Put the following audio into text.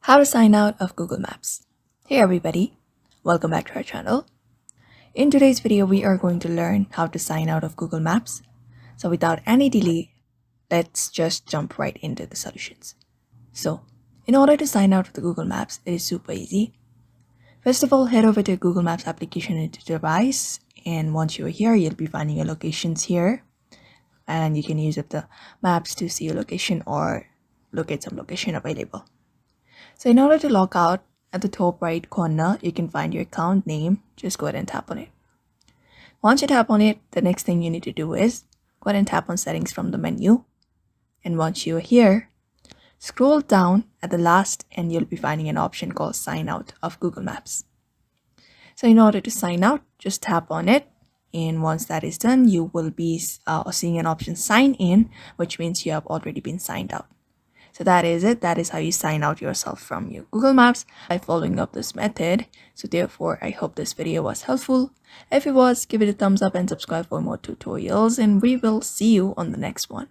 How to sign out of Google Maps. Hey everybody, welcome back to our channel. In today's video, we are going to learn how to sign out of Google Maps. So without any delay, let's just jump right into the solutions. So in order to sign out of the Google Maps, it is super easy. First of all, head over to Google Maps application into the device. And once you're here, you'll be finding your locations here. And you can use up the maps to see your location or locate some location available. So in order to log out, at the top right corner, you can find your account name. Just go ahead and tap on it. Once you tap on it, the next thing you need to do is go ahead and tap on settings from the menu. And once you're here, scroll down at the last and you'll be finding an option called sign out of Google Maps. So in order to sign out, just tap on it. And once that is done, you will be seeing an option sign in, which means you have already been signed out. So that is it. That is how you sign out yourself from your Google Maps by following up this method. So therefore, I hope this video was helpful. If it was, give it a thumbs up and subscribe for more tutorials, and we will see you on the next one.